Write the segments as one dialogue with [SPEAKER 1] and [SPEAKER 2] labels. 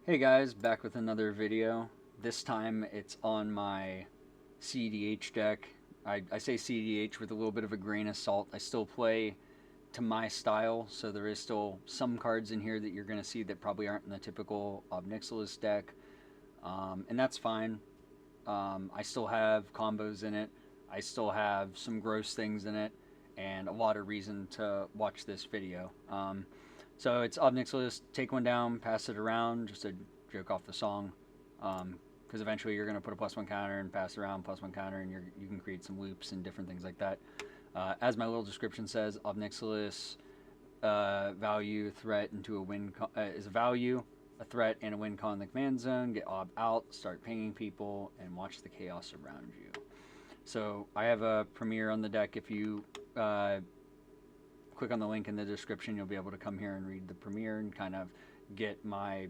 [SPEAKER 1] Hey guys, back with another video. This time it's on my CEDH deck. I say CEDH with a little bit of a grain of salt. I still play to my style, so there is still some cards in here that you're going to see that probably aren't in the typical Nixilis deck, and that's fine. I still have combos in it. I still have some gross things in it, and a lot of reason to watch this video. So it's Nixilis, take one down, pass it around, just a joke off the song. Because eventually you're going to put a +1 counter and pass it around, +1 counter, and you can create some loops and different things like that. As my little description says, Nixilis value, threat into a win is a value, a threat, and a win con in the command zone. Get out, start pinging people, and watch the chaos around you. So I have a premiere on the deck. If you click on the link in the description, you'll be able to come here and read the premiere and kind of get my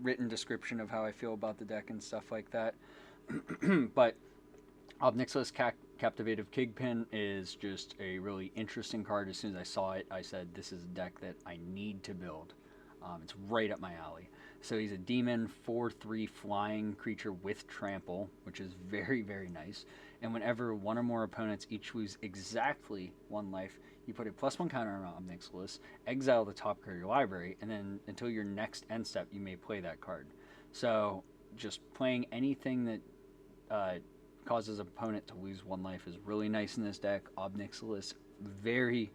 [SPEAKER 1] written description of how I feel about the deck and stuff like that. But Nixilis Captivative Kingpin is just a really interesting card. As soon as I saw it, I said, this is a deck that I need to build. It's right up my alley. So he's a demon 4/3 flying creature with trample, which is very, very nice. And whenever one or more opponents each lose exactly one life, you put a +1 counter on Nixilis, exile the top card of your library, and then until your next end step, you may play that card. So just playing anything that causes an opponent to lose one life is really nice in this deck. Nixilis very,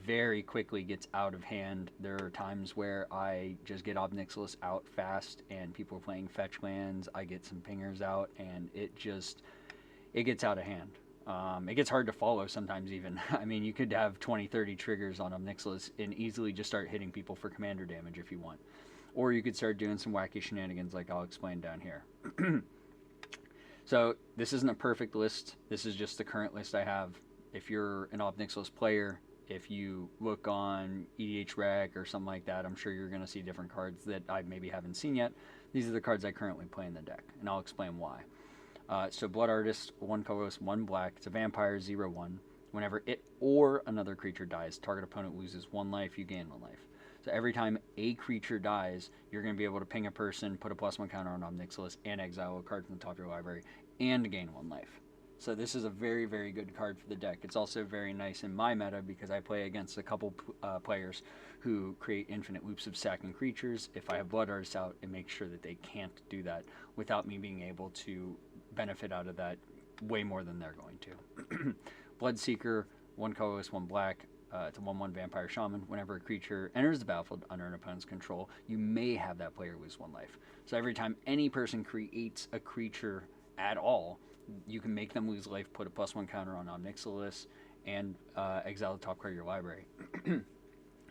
[SPEAKER 1] very quickly gets out of hand. There are times where I just get Nixilis out fast and people are playing fetch lands. I get some pingers out and it gets out of hand. It gets hard to follow sometimes even. I mean, you could have 20, 30 triggers on Nixilis and easily just start hitting people for commander damage if you want. Or you could start doing some wacky shenanigans like I'll explain down here. So this isn't a perfect list. This is just the current list I have. If you're an Nixilis player, if you look on EDH Rec or something like that, I'm sure you're going to see different cards that I maybe haven't seen yet. These are the cards I currently play in the deck, and I'll explain why. So Blood Artist, 1 colorless, 1 black. It's a vampire, 0/1. Whenever it or another creature dies, target opponent loses 1 life, you gain 1 life. So every time a creature dies, you're going to be able to ping a person, put a +1 counter on Nixilis, and exile a card from the top of your library, and gain 1 life. So this is a very, very good card for the deck. It's also very nice in my meta because I play against a couple players who create infinite loops of sacking creatures. If I have Blood Artists out, it makes sure that they can't do that without me being able to benefit out of that way more than they're going to. Bloodseeker, 1 colorless, 1 black. It's a 1/1 vampire shaman. Whenever a creature enters the battlefield under an opponent's control, you may have that player lose 1 life. So every time any person creates a creature at all, you can make them lose life, put a +1 counter on Nixilis, and exile the top card of your library.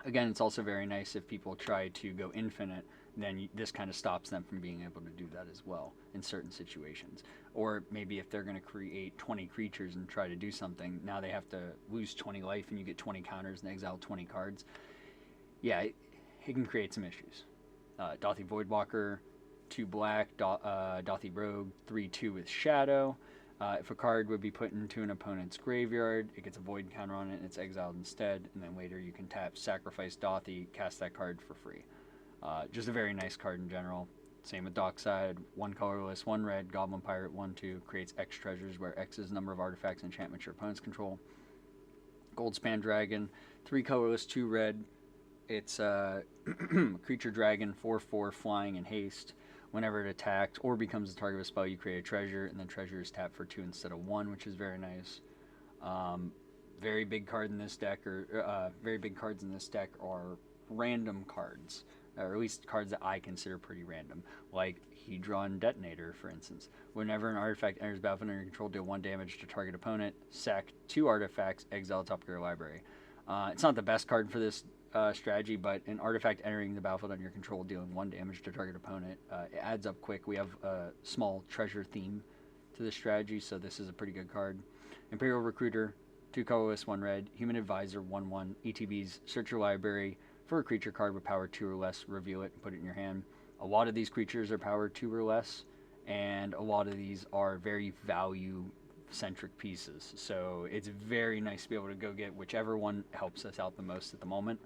[SPEAKER 1] Again, it's also very nice if people try to go infinite, then this kind of stops them from being able to do that as well in certain situations. Or maybe if they're going to create 20 creatures and try to do something, now they have to lose 20 life and you get 20 counters and exile 20 cards. Yeah, it can create some issues. Dothi Voidwalker, 2 black, Dothi Rogue, 3/2 with Shadow. If a card would be put into an opponent's graveyard, it gets a void counter on it and it's exiled instead, and then later you can tap, sacrifice Dothi, cast that card for free. Just a very nice card in general. Same with Dockside, 1 colorless, 1 red, Goblin Pirate, 1/2, creates X treasures where X is the number of artifacts and enchantments your opponents control. Goldspan Dragon, 3 colorless, 2 red. It's a creature dragon, 4/4, flying and haste. Whenever it attacks or becomes the target of a spell, you create a treasure, and then treasure is tapped for 2 instead of 1, which is very nice. Very big card in this deck, or very big cards in this deck are random cards, or at least cards that I consider pretty random, like Hedron Detonator, for instance. Whenever an artifact enters battlefield under your control, deal 1 damage to target opponent, sack 2 artifacts, exile top of your library. It's not the best card for this strategy, but an artifact entering the battlefield under your control, dealing 1 damage to target opponent, it adds up quick. We have a small treasure theme to this strategy, so this is a pretty good card. Imperial Recruiter, 2 colorless, 1 red. Human Advisor, 1/1. ETBs, search your library for a creature card with power 2 or less, reveal it and put it in your hand. A lot of these creatures are power 2 or less, and a lot of these are very value centric pieces, so it's very nice to be able to go get whichever one helps us out the most at the moment.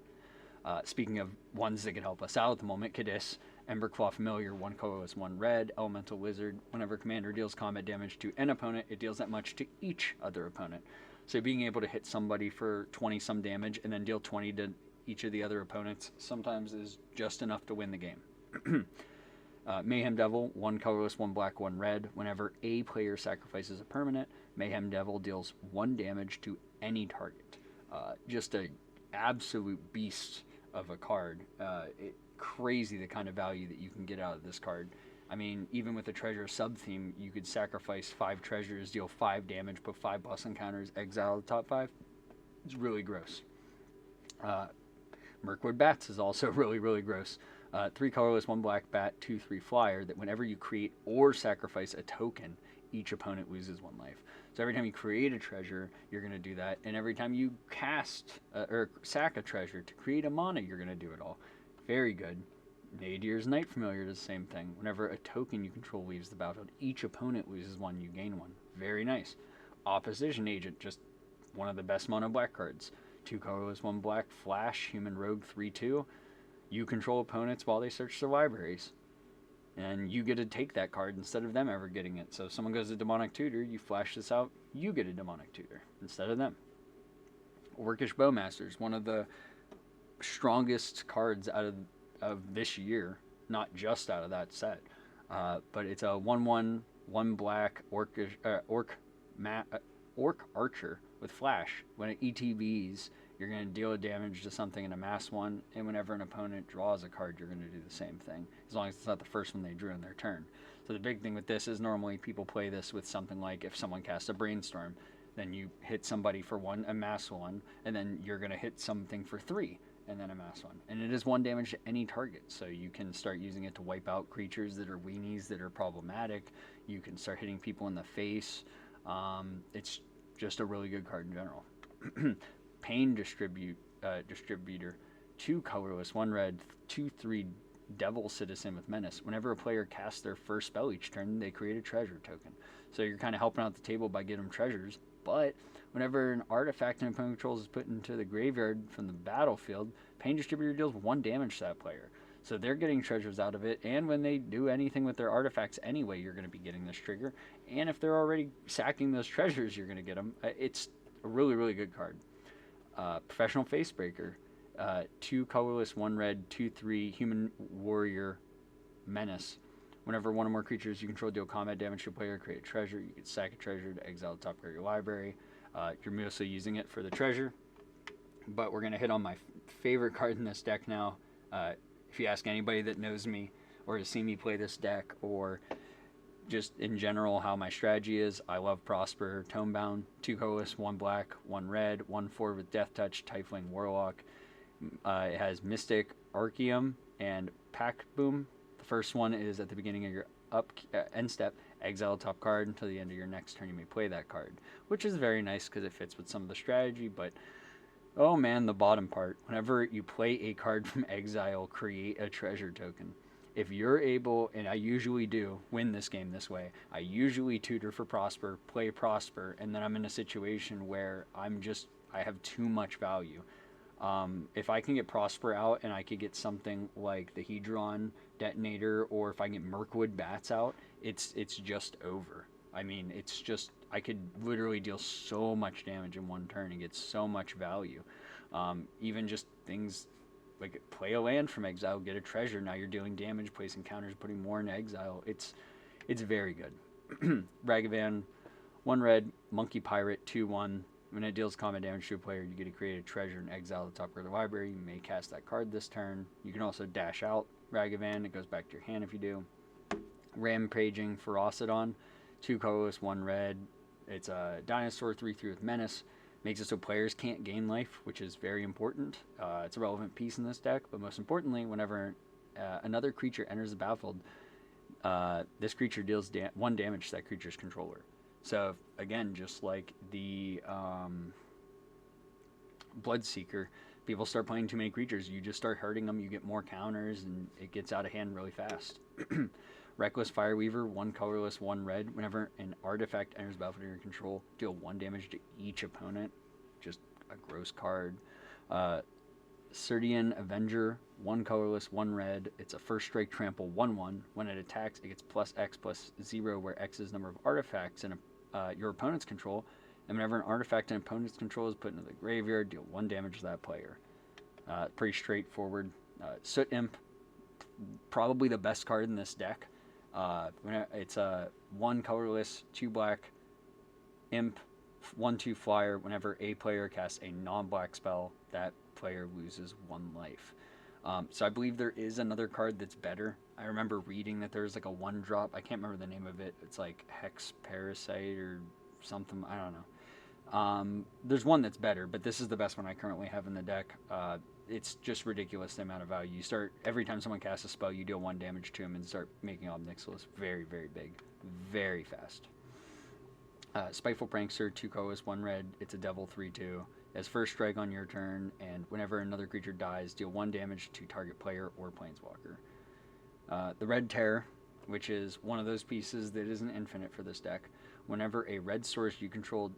[SPEAKER 1] Speaking of ones that can help us out at the moment, Kadis, Emberclaw Familiar, 1 colorless, 1 red. Elemental Wizard, whenever commander deals combat damage to an opponent, it deals that much to each other opponent. So being able to hit somebody for 20 some damage and then deal 20 to each of the other opponents sometimes is just enough to win the game. Mayhem Devil, 1 colorless, 1 black, 1 red. Whenever a player sacrifices a permanent, Mayhem Devil deals 1 damage to any target. Just a absolute beast of a card. Crazy the kind of value that you can get out of this card. I mean, even with the treasure sub-theme, you could sacrifice 5 treasures, deal 5 damage, put 5 plus encounters, exile the top 5. It's really gross. Mirkwood Bats is also really, really gross. 3 colorless, 1 black bat, 2/3 flyer, that whenever you create or sacrifice a token, each opponent loses 1 life. So every time you create a treasure, you're going to do that. And every time you cast or sack a treasure to create a mana, you're going to do it all. Very good. Nadir's Night Familiar does the same thing. Whenever a token you control leaves the battlefield, each opponent loses 1, you gain 1. Very nice. Opposition Agent, just one of the best mono black cards. 2 colorless, 1 black, flash, human rogue, 3/2. You control opponents while they search their libraries. And you get to take that card instead of them ever getting it. So if someone goes to Demonic Tutor, you flash this out, you get a Demonic Tutor instead of them. Orcish Bowmasters, one of the strongest cards out of this year, not just out of that set. But it's a 1/1, 1 black orc archer with flash. When it ETBs, you're going to deal damage to something in a mass 1, and whenever an opponent draws a card, you're going to do the same thing, as long as it's not the first one they drew in their turn. So the big thing with this is normally people play this with something like if someone casts a Brainstorm, then you hit somebody for 1, a mass 1, and then you're going to hit something for 3, and then a mass 1. And it is 1 damage to any target, so you can start using it to wipe out creatures that are weenies that are problematic. You can start hitting people in the face. It's just a really good card in general. Pain Distributor, 2 colorless, 1 red, 2/3 Devil Citizen with Menace. Whenever a player casts their first spell each turn, they create a treasure token. So you're kind of helping out the table by getting them treasures, but whenever an artifact an opponent controls is put into the graveyard from the battlefield, Pain Distributor deals 1 damage to that player. So they're getting treasures out of it, and when they do anything with their artifacts anyway, you're going to be getting this trigger. And if they're already sacking those treasures, you're going to get them. It's a really, really good card. Professional Facebreaker, 2 colorless, 1 red, 2/3 human warrior menace. Whenever one or more creatures you control deal combat damage to a player, create a treasure. You can sack a treasure to exile the top card of your library. You're mostly using it for the treasure, but we're going to hit on my favorite card in this deck now. If you ask anybody that knows me or has seen me play this deck, or just in general how my strategy is, I love Prosper Tomebound. 2 colorless, 1 black, 1 red, 1/4 with Death Touch, Tiefling Warlock. It has Mystic Arceum and Pack Boom. The first one is at the beginning of your end step, exile top card until the end of your next turn. You may play that card, which is very nice because it fits with some of the strategy. But oh man, the bottom part, whenever you play a card from exile, create a treasure token. If you're able, and I usually do, win this game this way, I usually tutor for Prosper, play Prosper, and then I'm in a situation where I have too much value. If I can get Prosper out and I could get something like the Hedron Detonator, or if I can get Mirkwood Bats out, it's just over. I mean, it's just, I could literally deal so much damage in 1 turn and get so much value. Even just things like play a land from exile, get a treasure. Now you're dealing damage, placing counters, putting more in exile. It's very good. Ragavan, 1 red, Monkey Pirate, 2/1. When it deals combat damage to a player, you get to create a treasure and exile the top card of the library. You may cast that card this turn. You can also dash out Ragavan. It goes back to your hand if you do. Rampaging Ferocidon, 2 colorless, 1 red. It's a dinosaur, 3/3 with Menace. Makes it so players can't gain life, which is very important. It's a relevant piece in this deck, but most importantly, whenever another creature enters the battlefield, this creature deals 1 damage to that creature's controller. So again, just like the Bloodseeker, people start playing too many creatures, you just start hurting them, you get more counters, and it gets out of hand really fast. Reckless Fireweaver, 1 colorless, 1 red. Whenever an artifact enters battlefield under your control, deal 1 damage to each opponent. Just a gross card. Serdian Avenger, 1 colorless, 1 red. It's a first strike trample 1/1. When it attacks, it gets plus X plus 0, where X is number of artifacts in your opponent's control. And whenever an artifact in opponent's control is put into the graveyard, deal 1 damage to that player. Pretty straightforward. Soot Imp, probably the best card in this deck. It's a 1 colorless, 2 black imp, 1/2 flyer. Whenever a player casts a non-black spell, that player loses 1 life. So I believe there is another card that's better. I remember reading that there's like a 1-drop. I can't remember the name of it. It's like Hex Parasite or something. I don't know. There's one that's better, but this is the best one I currently have in the deck. It's just ridiculous the amount of value. You start, every time someone casts a spell, you deal 1 damage to him and start making off Nixilis very, very big, very fast. Spiteful Prankster, 2 colorless, 1 red. It's a devil 3/2. As first strike on your turn, and whenever another creature dies, deal 1 damage to target player or planeswalker. The Red Terror, which is one of those pieces that isn't infinite for this deck. Whenever a red source you controlled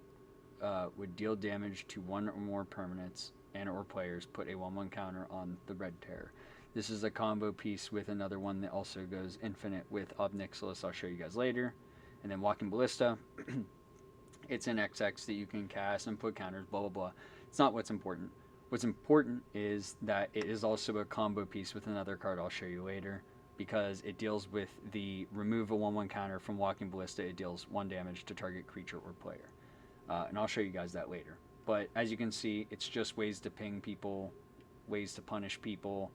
[SPEAKER 1] would deal damage to 1 or more permanents and or players, put a 1/1 counter on the Red Terror. This is a combo piece with another one that also goes infinite with Ob Nixilis. I'll show you guys later. And then Walking Ballista. It's an XX that you can cast and put counters, blah, blah, blah. It's not what's important. What's important is that it is also a combo piece with another card I'll show you later, because it deals with the remove a 1/1 counter from Walking Ballista. It deals 1 damage to target creature or player. And I'll show you guys that later. But as you can see, it's just ways to ping people, ways to punish people,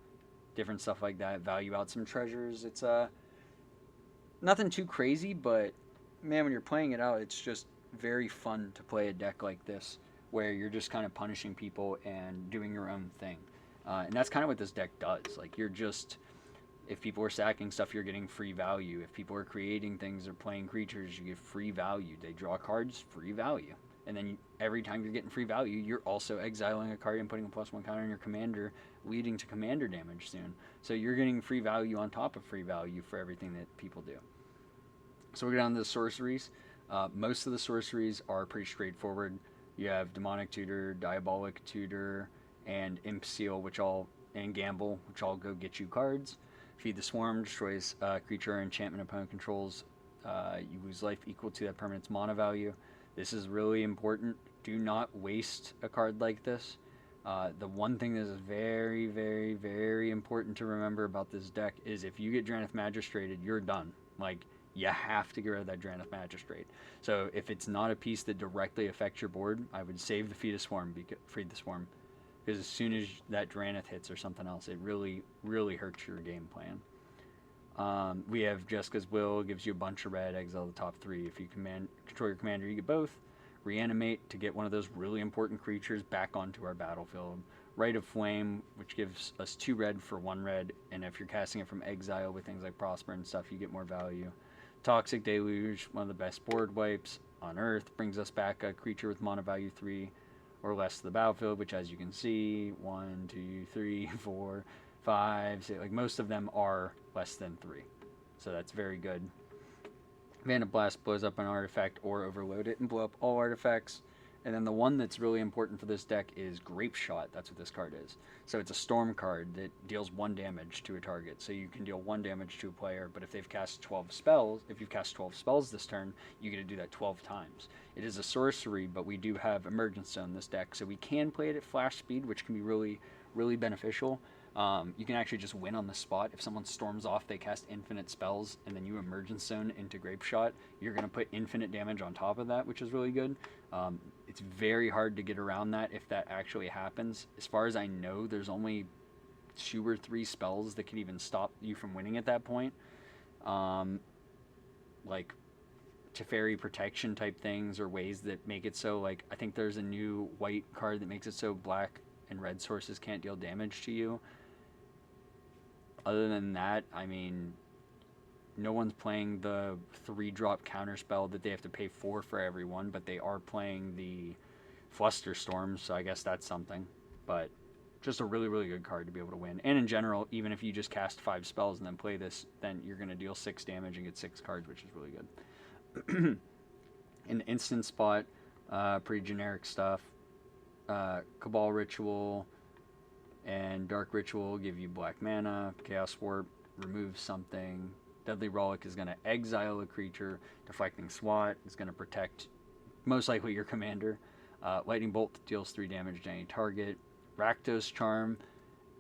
[SPEAKER 1] different stuff like that, value out some treasures. It's nothing too crazy, but man, when you're playing it out, it's just very fun to play a deck like this where you're just kind of punishing people and doing your own thing. And that's kind of what this deck does. Like, you're just, if people are sacking stuff, you're getting free value. If people are creating things or playing creatures, you get free value. They draw cards, free value. And then every time you're getting free value, you're also exiling a card and putting a +1 counter on your commander, leading to commander damage soon. So you're getting free value on top of free value for everything that people do. So we'll get down to the sorceries. Most of the sorceries are pretty straightforward. You have Demonic Tutor, Diabolic Tutor, and Imp Seal, and Gamble, which all go get you cards. Feed the Swarm, destroys creature or enchantment opponent controls. You lose life equal to that permanent's mana value. This is really important. Do not waste a card like this. The one thing that is very, very, very important to remember about this deck is if you get Drannith Magistrated, you're done. Like, you have to get rid of that Drannith Magistrate. So if it's not a piece that directly affects your board, I would save the Feed the Swarm, because as soon as that Drannith hits or something else, it really, really hurts your game plan. We have Jessica's Will, gives you a bunch of red, exile the top 3. If you control your commander, you get both. Reanimate to get one of those really important creatures back onto our battlefield. Rite of Flame, which gives us 2 red for 1 red, and if you're casting it from exile with things like Prosper and stuff, you get more value. Toxic Deluge, one of the best board wipes on Earth, brings us back a creature with mana value 3 or less to the battlefield, which, as you can see, 1, 2, 3, 4, 5, 6, like most of them are less than 3. So that's very good. Vandablast blows up an artifact or overload it and blow up all artifacts. And then the one that's really important for this deck is Grape Shot. That's what this card is. So it's a storm card that deals 1 damage to a target. So you can deal 1 damage to a player, but if they've cast 12 spells, if you've cast 12 spells this turn, you get to do that 12 times. It is a sorcery, but we do have Emergence Zone in this deck, so we can play it at flash speed, which can be really, really beneficial. You can actually just win on the spot. If someone storms off, they cast infinite spells, and then you Emergence Zone into Grape Shot, you're going to put infinite damage on top of that, which is really good. It's very hard to get around that if that actually happens. As far as I know, there's only 2 or 3 spells that can even stop you from winning at that point. Like Teferi Protection type things, or ways that make it so, like, I think there's a new white card that makes it so black and red sources can't deal damage to you. Other than that, I mean, no one's playing the 3-drop counterspell that they have to pay for everyone, but they are playing the Flusterstorm, so I guess that's something. But just a really, really good card to be able to win. And in general, even if you just cast 5 spells and then play this, then you're going to deal 6 damage and get 6 cards, which is really good. In the instant spot, pretty generic stuff. Cabal Ritual, And Dark Ritual will give you black mana. Chaos Warp, remove something. Deadly Rollick is going to exile a creature. Deflecting Swat is going to protect most likely your commander. Lightning Bolt deals 3 damage to any target. Rakdos Charm,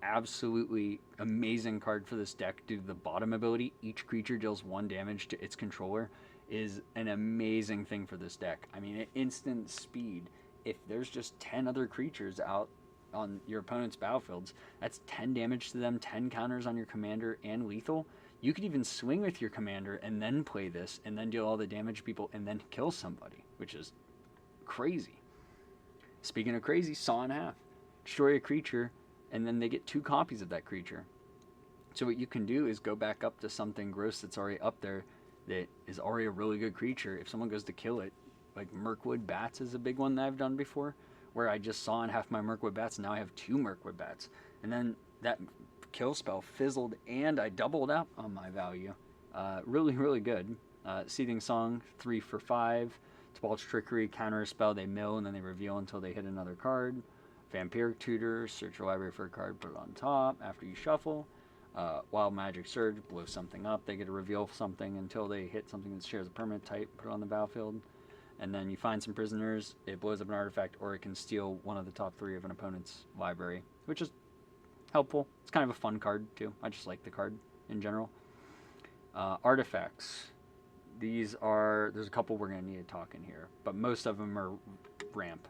[SPEAKER 1] absolutely amazing card for this deck due to the bottom ability. Each creature deals 1 damage to its controller, is an amazing thing for this deck. I mean, at instant speed, if there's just 10 other creatures out on your opponent's battlefields, that's 10 damage to them, 10 counters on your commander, and lethal. You could even swing with your commander and then play this, and then deal all the damage to people, and then kill somebody, which is crazy. Speaking of crazy, Saw in Half. Destroy a creature, and then they get 2 copies of that creature. So what you can do is go back up to something gross that's already up there that is already a really good creature. If someone goes to kill it, like Mirkwood Bats is a big one that I've done before, where I just Saw in Half my Mirkwood Bats, and now I have 2 Mirkwood Bats. And then that kill spell fizzled, and I doubled up on my value. Really, really good. Seething Song, 3 for 5. Debauched Trickery, counter a spell, they mill, and then they reveal until they hit another card. Vampiric Tutor, search your library for a card, put it on top after you shuffle. Wild Magic Surge, blow something up, they get to reveal something until they hit something that shares a permanent type, put it on the battlefield. And then you find some prisoners, it blows up an artifact, or it can steal one of the top 3 of an opponent's library, which is helpful. It's kind of a fun card, too. I just like the card in general. Artifacts. There's a couple we're going to need to talk in here, but most of them are ramp.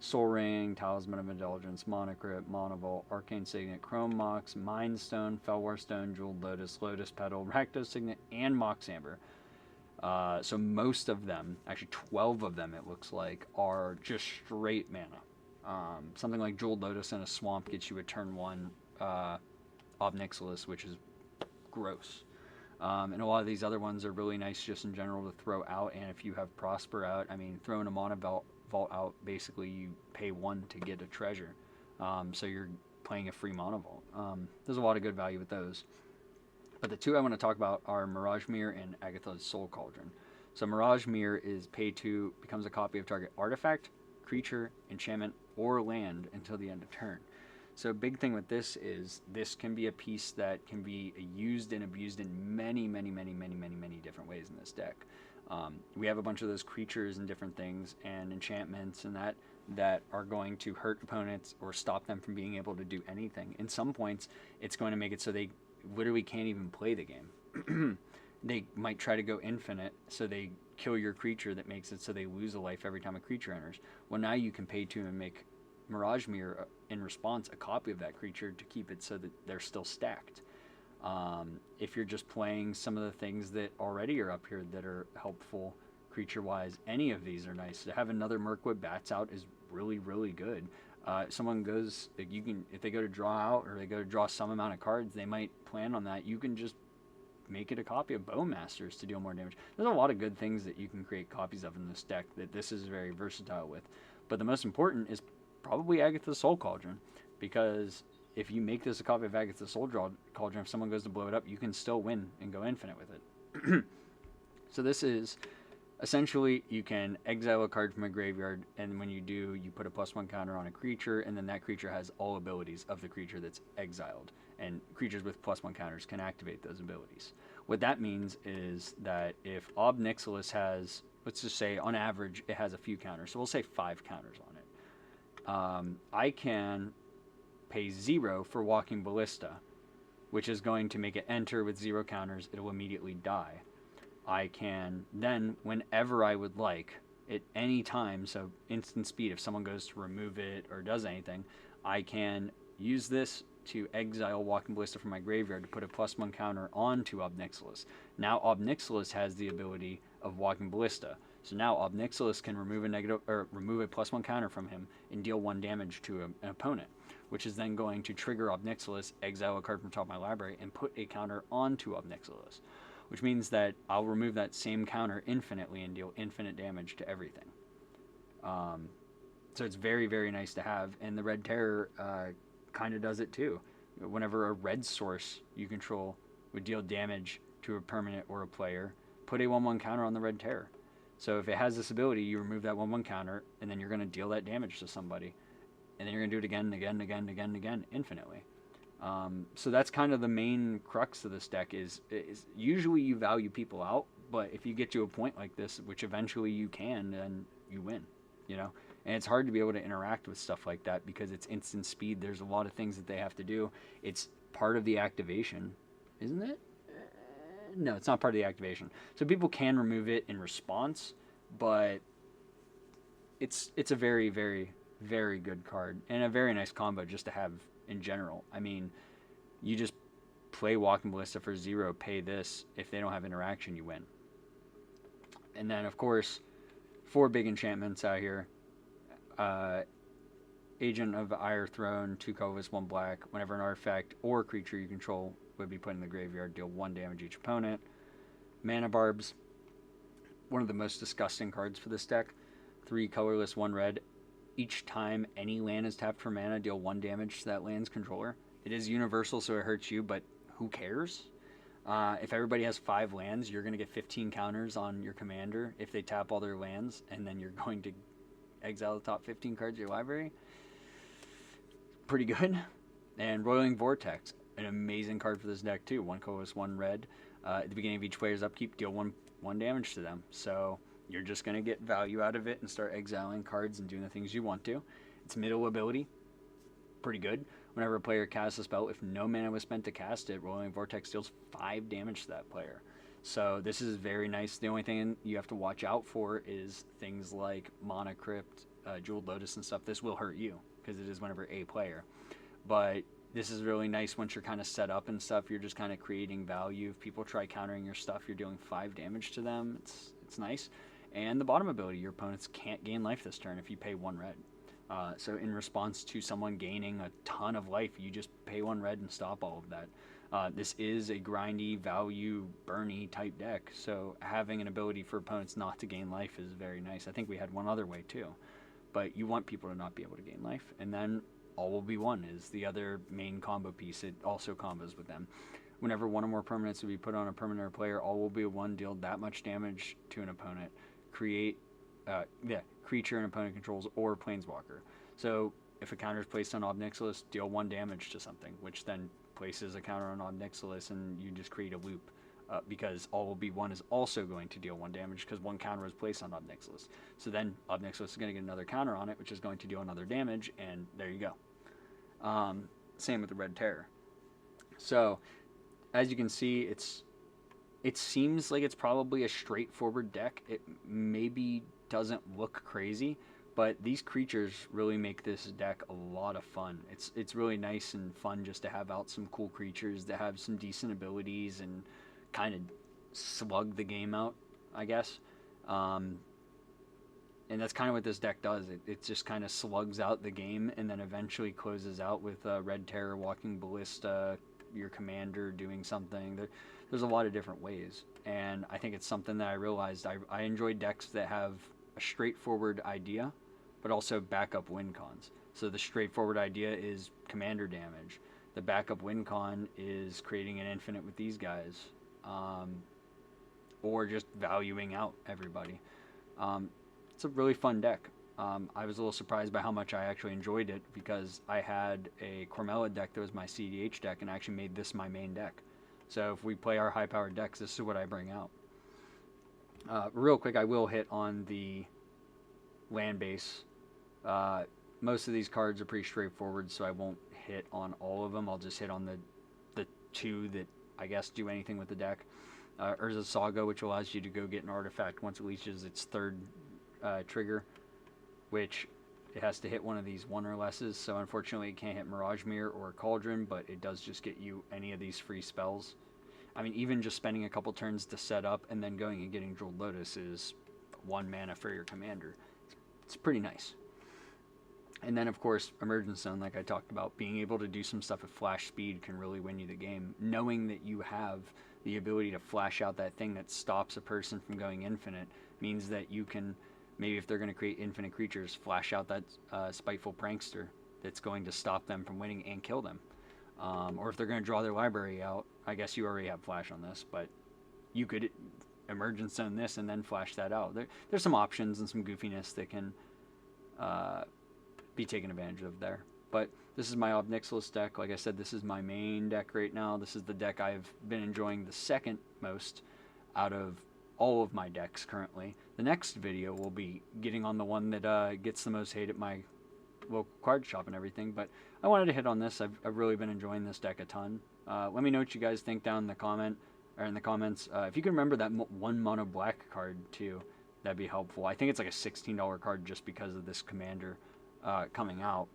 [SPEAKER 1] Soul Ring, Talisman of Indulgence, Monocrypt, Monovolt, Arcane Signet, Chrome Mox, Mind Stone, Felwar Stone, Jeweled Lotus, Lotus Petal, Rakdos Signet, and Mox Amber. So most of them, actually 12 of them it looks like, are just straight mana. Something like Jeweled Lotus in a swamp gets you a turn 1 Ob Nixilis, which is gross. And a lot of these other ones are really nice just in general to throw out, and if you have Prosper out, I mean, throwing a Mana Vault out, basically you pay 1 to get a treasure. So you're playing a free Mana Vault. There's a lot of good value with those. But the 2 I want to talk about are Mirage Mirror and Agatha's Soul Cauldron. So Mirage Mirror is pay 2, becomes a copy of target artifact, creature, enchantment, or land until the end of turn. So a big thing with this is this can be a piece that can be used and abused in many, many, many, many, many, many different ways in this deck. We have a bunch of those creatures and different things and enchantments and that are going to hurt opponents or stop them from being able to do anything. In some points, it's going to make it so they literally can't even play the game. They might try to go infinite, so they kill your creature that makes it so they lose a life every time a creature enters. Well, now you can pay 2 and make Mirage Mirror in response a copy of that creature to keep it so that they're still stacked. If you're just playing some of the things that already are up here that are helpful creature-wise, any of these are nice. To have another Mirkwood Bats out is really, really good. Someone goes, you can, if they go to draw out or they go to draw some amount of cards, they might plan on that. You can just make it a copy of Bowmasters to deal more damage. There's a lot of good things that you can create copies of in this deck that this is very versatile with. But the most important is probably Agatha's Soul Cauldron, because if you make this a copy of Agatha's Soul Cauldron, if someone goes to blow it up, you can still win and go infinite with it. So this is essentially, you can exile a card from a graveyard, and when you do, you put a +1 counter on a creature, and then that creature has all abilities of the creature that's exiled, and creatures with +1 counters can activate those abilities. What that means is that if Ob Nixilis has, let's just say on average it has a few counters, so we'll say 5 counters on it, I can pay 0 for Walking Ballista, which is going to make it enter with 0 counters. It'll immediately die. I can then, whenever I would like, at any time, so instant speed, if someone goes to remove it or does anything, I can use this to exile Walking Ballista from my graveyard to put a +1 counter onto Ob Nixilis. Now Ob Nixilis has the ability of Walking Ballista. So now Ob Nixilis can remove a +1 counter from him and deal 1 damage to an opponent, which is then going to trigger Ob Nixilis, exile a card from the top of my library, and put a counter onto Ob Nixilis, which means that I'll remove that same counter infinitely and deal infinite damage to everything. So it's very, very nice to have, and the Red Terror kind of does it too. Whenever a red source you control would deal damage to a permanent or a player, put a 1/1 counter on the Red Terror. So if it has this ability, you remove that 1/1 counter, and then you're going to deal that damage to somebody. and then you're going to do it again and again and again and again and again infinitely. So that's kind of the main crux of this deck is usually you value people out, but if you get to a point like this, which eventually you can, then you win, you know? And it's hard to be able to interact with stuff like that because it's instant speed. There's a lot of things that they have to do. It's part of the activation, isn't it? No, it's not part of the activation. So people can remove it in response, but it's a very, very, very good card and a very nice combo just to have in general. I mean, you just play Walking Ballista for 0, pay this. If they don't have interaction, you win. And then, of course, 4 big enchantments out here. Agent of Ire Throne, 2 colorless, 1 black. Whenever an artifact or creature you control would be put in the graveyard, deal 1 damage each opponent. Mana Barbs, one of the most disgusting cards for this deck. 3 colorless, 1 red. Each time any land is tapped for mana, deal 1 damage to that land's controller. It is universal, so it hurts you, but who cares? If everybody has 5 lands, you're going to get 15 counters on your commander if they tap all their lands, and then you're going to exile the top 15 cards of your library. Pretty good. And Roiling Vortex, an amazing card for this deck too. 1 colorless, 1 red. At the beginning of each player's upkeep, deal 1 damage to them. So you're just going to get value out of it and start exiling cards and doing the things you want to. It's middle ability. Pretty good. Whenever a player casts a spell, if no mana was spent to cast it, Roiling Vortex deals 5 damage to that player. So this is very nice. The only thing you have to watch out for is things like Mana Crypt, Jeweled Lotus and stuff. This will hurt you because it is whenever a player. But this is really nice once you're kind of set up and stuff. You're just kind of creating value. If people try countering your stuff, you're dealing 5 damage to them. It's nice. And the bottom ability, your opponents can't gain life this turn if you pay 1 red. So in response to someone gaining a ton of life, you just pay 1 red and stop all of that. This is a grindy, value, burny type deck, so having an ability for opponents not to gain life is very nice. I think we had one other way too, but you want people to not be able to gain life. And then All Will Be One is the other main combo piece. It also combos with them. Whenever 1 or more permanents would be put on a permanent or player, All Will Be One deal that much damage to an opponent. Create creature an opponent controls or planeswalker. So if a counter is placed on Ob Nixilis, deal 1 damage to something, which then places a counter on Ob Nixilis, and you just create a loop. Because All Will Be One is also going to deal 1 damage because 1 counter was placed on Ob Nixilis. So then Ob Nixilis is going to get another counter on it, which is going to deal another damage, and there you go. Same with the Red Terror. So as you can see, it seems like it's probably a straightforward deck. It maybe doesn't look crazy, but these creatures really make this deck a lot of fun. It's really nice and fun just to have out some cool creatures that have some decent abilities and kind of slug the game out, I guess. And that's kind of what this deck does. It just kind of slugs out the game and then eventually closes out with Red Terror, Walking Ballista, your commander doing something. There's a lot of different ways, and I think it's something that I realized I enjoy decks that have a straightforward idea but also backup win cons. So the straightforward idea is commander damage. The backup win con is creating an infinite with these guys, or just valuing out everybody. It's a really fun deck. I was a little surprised by how much I actually enjoyed it because I had a Cormela deck that was my CEDH deck and I actually made this my main deck. So if we play our high-powered decks, this is what I bring out. Real quick, I will hit on the land base. Most of these cards are pretty straightforward, so I won't hit on all of them. I'll just hit on the 2 that I guess do anything with the deck. Urza Saga, which allows you to go get an artifact once it reaches its 3rd trigger, which it has to hit one of these 1 or lesses, so unfortunately it can't hit Mirage Mirror or Cauldron, but it does just get you any of these free spells. I mean, even just spending a couple turns to set up and then going and getting Jeweled Lotus is 1 mana for your commander. It's pretty nice. And then, of course, Emergence Zone, like I talked about, being able to do some stuff at flash speed can really win you the game. Knowing that you have the ability to flash out that thing that stops a person from going infinite means that you can, maybe if they're going to create infinite creatures, flash out that Spiteful Prankster that's going to stop them from winning and kill them. Or if they're going to draw their library out, I guess you already have flash on this, but you could Emergence Zone this and then flash that out. There's some options and some goofiness that can be taken advantage of there. But this is my Nixilis deck. Like I said, this is my main deck right now. This is the deck I've been enjoying the second most out of all of my decks currently. The next video will be getting on the one that gets the most hate at my local card shop and everything. But I wanted to hit on this. I've really been enjoying this deck a ton. Let me know what you guys think down in the comments. If you can remember that one mono black card too, that'd be helpful. I think it's like a $16 card just because of this commander coming out.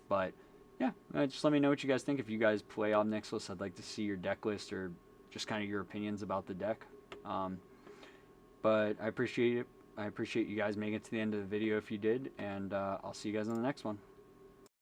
[SPEAKER 1] But yeah, just let me know what you guys think. If you guys play Nixilis, I'd like to see your deck list or just kind of your opinions about the deck. But I appreciate it. I appreciate you guys making it to the end of the video if you did, and I'll see you guys on the next one.